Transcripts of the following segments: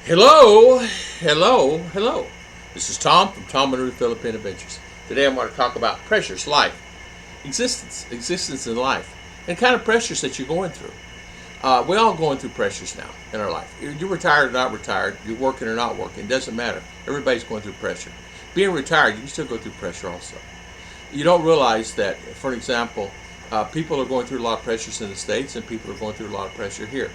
Hello, hello, hello. This is Tom from Tom and Ruth Filipino Adventures. Today I'm going to talk about pressures, life, existence in life, and kind of pressures that you're going through. We're all going through pressures now in our life. You're retired or not retired, you're working or not working, it doesn't matter. Everybody's going through pressure. Being retired, you can still go through pressure also. You don't realize that, for example, people are going through a lot of pressures in the States and people are going through a lot of pressure here.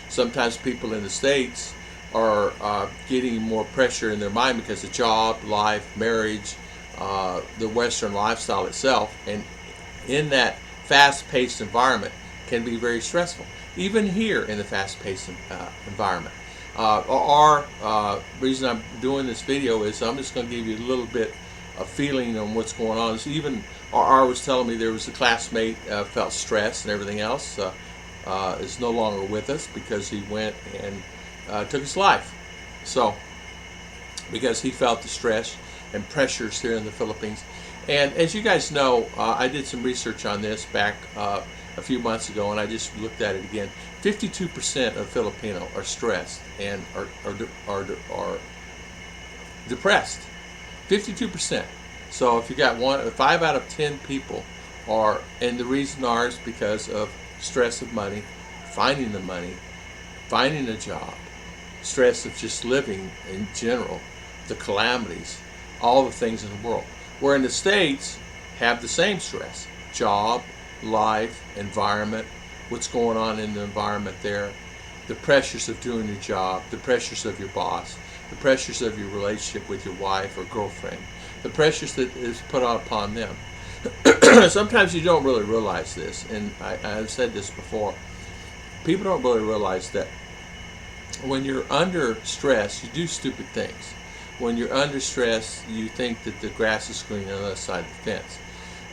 Sometimes people in the States are getting more pressure in their mind because of job, life, marriage, the Western lifestyle itself, and in that fast-paced environment can be very stressful. Even here in the fast-paced environment. Our reason I'm doing this video is I'm just going to give you a little bit of feeling on what's going on. So even R was telling me there was a classmate felt stressed and everything else. Is no longer with us because he went and took his life. So, because he felt the stress and pressures here in the Philippines. And as you guys know, I did some research on this back a few months ago, and I just looked at it again. 52% of Filipino are stressed and are depressed. 52%. So if you got 5 out of 10 people are, and the reason are is because of stress of money, finding the money, finding a job, stress of just living in general, the calamities, all the things in the world. Where in the States have the same stress, job, life, environment, what's going on in the environment there, the pressures of doing your job, the pressures of your boss, the pressures of your relationship with your wife or girlfriend, the pressures that is put upon them. Sometimes you don't really realize this, and I've said this before. People don't really realize that when you're under stress, you do stupid things. When you're under stress, you think that the grass is green on the other side of the fence.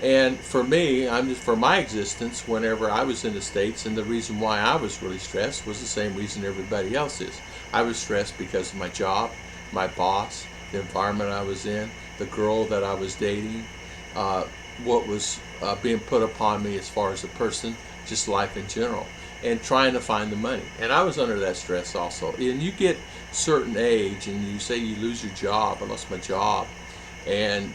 And for me, for my existence, whenever I was in the States, and the reason why I was really stressed was the same reason everybody else is. I was stressed because of my job, my boss, the environment I was in, the girl that I was dating, what was being put upon me as far as a person, just life in general, and trying to find the money. And I was under that stress also. And you get certain age and you say you lose your job. I lost my job. And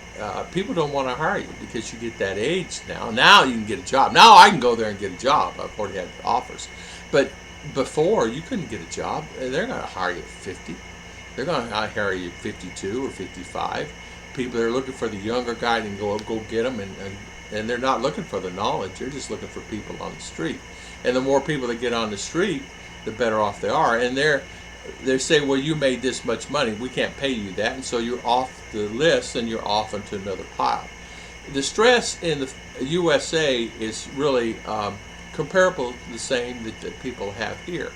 people don't want to hire you because you get that age now. Now you can get a job. Now I can go there and get a job. I've already had offers. But before, you couldn't get a job. They're going to hire you at 50. They're going to hire you at 52 or 55. People are looking for the younger guy and go get them. And they're not looking for the knowledge. They're just looking for people on the street. And the more people that get on the street, the better off they are. And they say, well, you made this much money, we can't pay you that, and so you're off the list and you're off into another pile. The stress in the USA is really comparable to the same that people have here.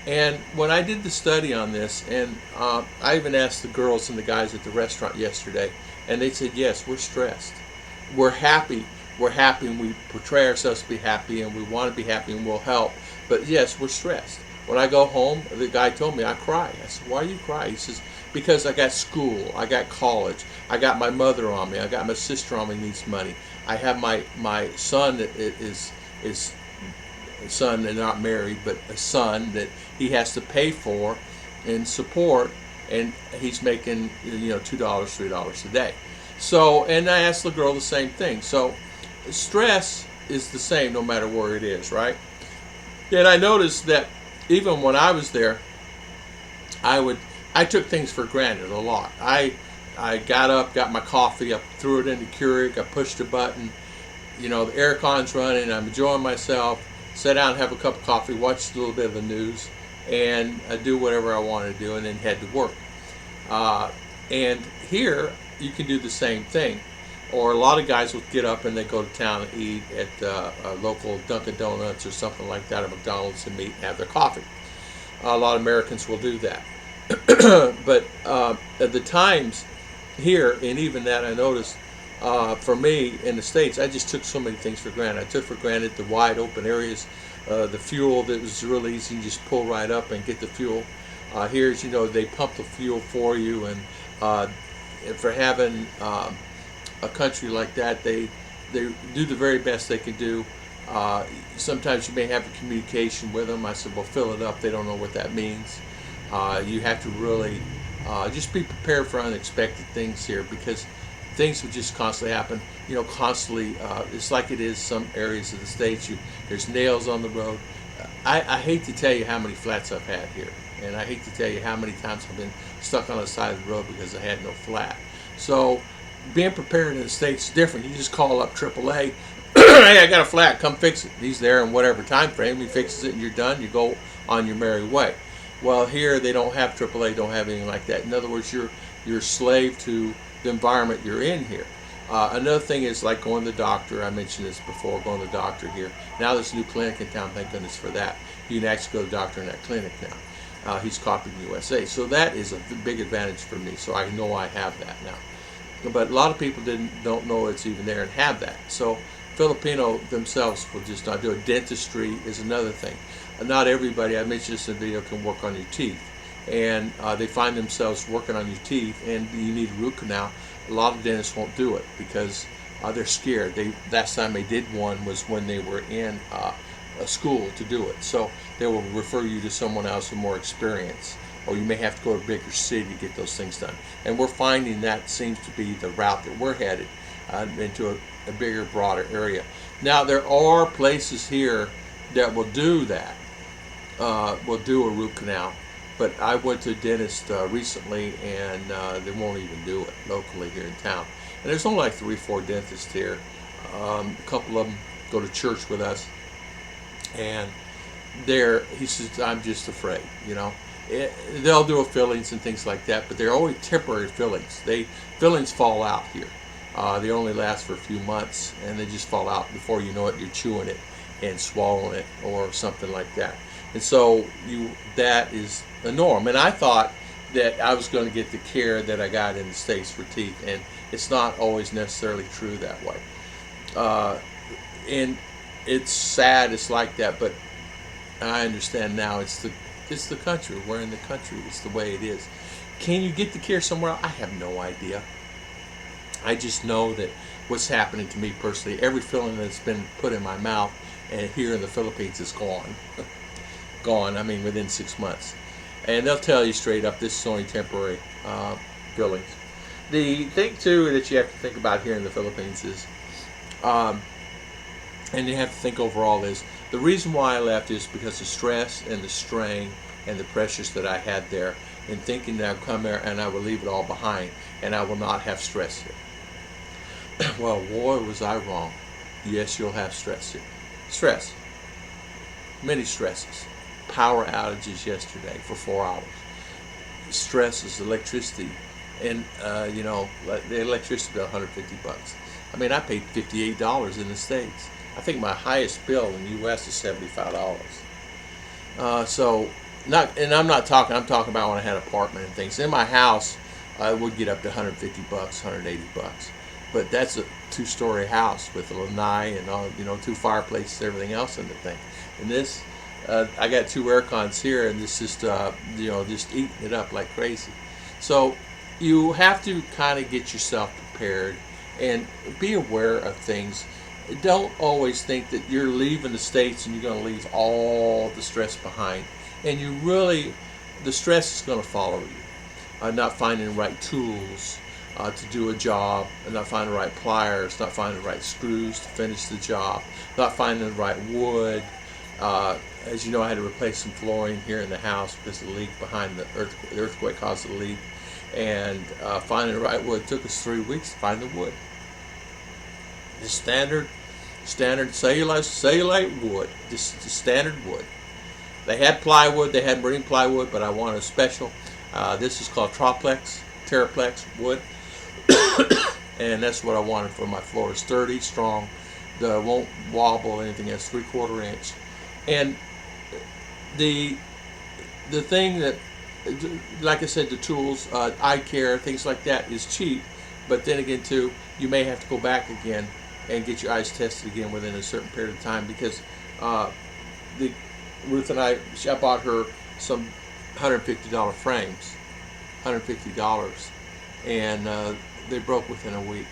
And when I did the study on this, and I even asked the girls and the guys at the restaurant yesterday, and they said, yes, we're stressed. We're happy and we portray ourselves to be happy and we want to be happy and we'll help. But yes, we're stressed. When I go home, the guy told me I cry. I said, why do you cry? He says, because I got school, I got college, I got my mother on me, I got my sister on me needs money. I have my son that is son and not married, but a son that he has to pay for and support, and he's making $2, $3 a day. So, and I asked the girl the same thing. So stress is the same no matter where it is, right? And I noticed that even when I was there, I took things for granted a lot. I got up, got my coffee, I threw it in the Keurig, I pushed a button, the aircon's running, I'm enjoying myself, sat down and have a cup of coffee, watched a little bit of the news, and I do whatever I wanted to do, and then head to work. And here, you can do the same thing. Or a lot of guys will get up and they go to town and eat at a local Dunkin' Donuts or something like that, or McDonald's, and meet and have their coffee. A lot of Americans will do that. But at the times here, and even that I noticed, for me in the States, I just took so many things for granted. I took for granted the wide open areas, the fuel that was really easy, you just pull right up and get the fuel. Here, as you know, they pump the fuel for you, and for having a country like that, they do the very best they can do. Sometimes you may have a communication with them. I said, well, fill it up. They don't know what that means. You have to really just be prepared for unexpected things here, because things would just constantly happen. Constantly. It's like it is some areas of the states. There's nails on the road. I hate to tell you how many flats I've had here, and I hate to tell you how many times I've been stuck on the side of the road because I had no flat. So being prepared in the States is different. You just call up AAA, hey, I got a flat, come fix it. He's there in whatever time frame, he fixes it and you're done, you go on your merry way. Well, here they don't have AAA, don't have anything like that. In other words, you're a slave to the environment you're in here. Another thing is like going to the doctor. I mentioned this before, going to the doctor here. Now there's a new clinic in town, thank goodness for that. You can actually go to the doctor in that clinic now. He's copied USA. So that is a big advantage for me. So I know I have that now. But a lot of people don't know it's even there and have that. So Filipino themselves will just not do it. Dentistry is another thing. Not everybody, I mentioned this in the video, can work on your teeth. And they find themselves working on your teeth and you need a root canal. A lot of dentists won't do it because they're scared. Last time they did one was when they were in a school to do it. So they will refer you to someone else with more experience, or you may have to go to a bigger city to get those things done. And we're finding that seems to be the route that we're headed, into a bigger, broader area. Now there are places here that will do that, will do a root canal. But I went to a dentist recently, and they won't even do it locally here in town. And there's only like 3 or 4 dentists here. A couple of them go to church with us, and he says, I'm just afraid, they'll do a fillings and things like that, but they're always temporary fillings. Fillings fall out here. They only last for a few months, and they just fall out. Before you know it, you're chewing it and swallowing it or something like that. And so that is the norm. And I thought that I was going to get the care that I got in the States for teeth, and it's not always necessarily true that way. And it's sad it's like that, but I understand now it's the country. We're in the country. It's the way it is. Can you get the care somewhere else? I have no idea. I just know that what's happening to me personally, every filling that's been put in my mouth and here in the Philippines is gone. Gone, I mean within 6 months. And they'll tell you straight up, this is only temporary fillings. The thing too that you have to think about here in the Philippines is, and you have to think overall, is the reason why I left is because the stress and the strain and the pressures that I had there, and thinking that I'd come there and I would leave it all behind and I will not have stress here. Well, boy, was I wrong. Yes, you'll have stress here. Stress. Many stresses. Power outages yesterday for 4 hours. Stresses, electricity, and the electricity bill $150. I mean, I paid $58 in the States. I think my highest bill in the U.S. is $75. I'm talking about when I had an apartment and things. In my house, I would get up to $150, $180. But that's a 2-story house with a lanai and all, 2 fireplaces, everything else in the thing. And this, I got 2 air cons here, and this is just eating it up like crazy. So you have to kind of get yourself prepared and be aware of things. Don't always think that you're leaving the States and you're going to leave all the stress behind. And the stress is going to follow you. Not finding the right tools to do a job, not finding the right pliers, not finding the right screws to finish the job, not finding the right wood. As you know, I had to replace some flooring here in the house because the leak behind the earthquake caused the leak. And finding the right wood took us 3 weeks to find the wood. The standard cellulite wood, just the standard wood. They had plywood, they had marine plywood, but I wanted a special. This is called Terraplex wood, and that's what I wanted for my floor. Sturdy, strong, won't wobble, anything else. 3/4 inch. And the thing that, like I said, the tools, eye care, things like that is cheap, but then again too, you may have to go back again and get your eyes tested again within a certain period of time, because Ruth and I bought her some $150 frames, $150, and they broke within a week.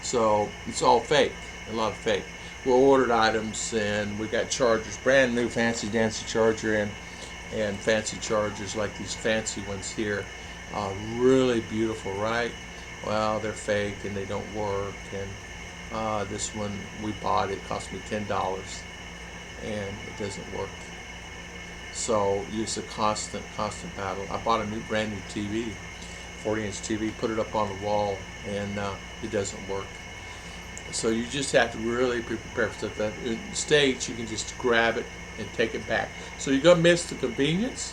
So it's all fake, a lot of fake. We ordered items and we got chargers, brand new fancy dancy charger, and and fancy chargers like these fancy ones here. Really beautiful, right? Well, they're fake and they don't work. And this one we bought, it cost me $10 and it doesn't work. So it's a constant battle. I bought a brand new TV, 40-inch TV, put it up on the wall, and it doesn't work. So you just have to really be prepared for stuff. In the States, you can just grab it and take it back. So you're gonna miss the convenience.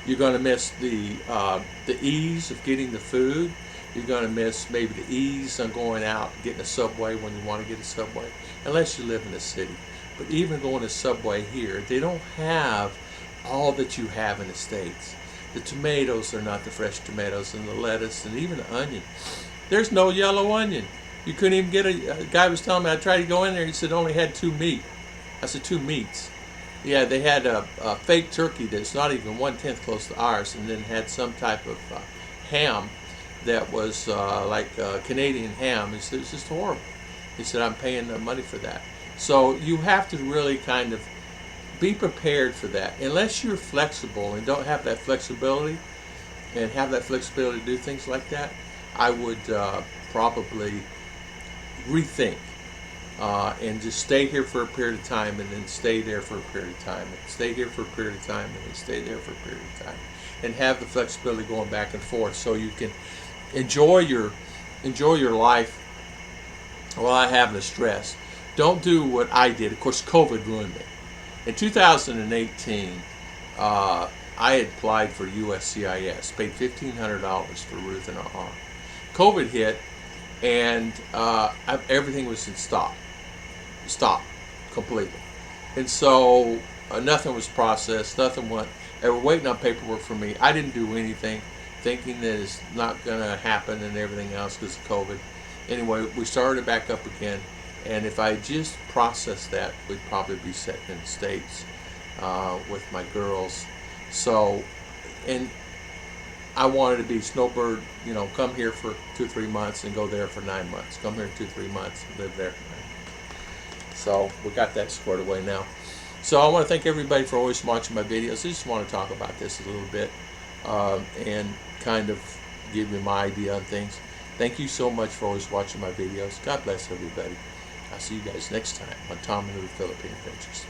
You're gonna miss the ease of getting the food. You're gonna miss maybe the ease of going out, getting a Subway when you want to get a Subway, unless you live in the city. But even going to Subway here, they don't have all that you have in the States. The tomatoes are not the fresh tomatoes, and the lettuce, and even the onion. There's no yellow onion. You couldn't even get a guy was telling me, I tried to go in there, he said it only had 2 meat. I said 2 meats. Yeah, they had a fake turkey that's not even 1/10 close to ours, and then had some type of ham that was like Canadian ham. He said, it's just horrible. He said, I'm paying the money for that. So you have to really kind of be prepared for that. Unless you're flexible and don't have that flexibility and have that flexibility to do things like that, I would probably rethink and just stay here for a period of time and then stay there for a period of time and stay here for a period of time and then stay there for a period of time, and have the flexibility going back and forth so you can enjoy your life without having the stress. Don't do what I did. Of course, COVID ruined me. In 2018, I had applied for USCIS, paid $1,500 for Ruth and our arm. COVID hit, and everything was in stop completely. And so nothing was processed, nothing went. They were waiting on paperwork for me. I didn't do anything, thinking that it's not going to happen and everything else because of COVID. Anyway, we started back up again. And if I just processed that, we'd probably be sitting in the States with my girls. So, and I wanted to be snowbird, come here for 2-3 months and go there for 9 months. Come here 2-3 months and live there for 9 months. So we got that squared away now. So I want to thank everybody for always watching my videos. I just want to talk about this a little bit and kind of give you my idea on things. Thank you so much for always watching my videos. God bless everybody. I'll see you guys next time on Tom and Ruth Philippine Adventures.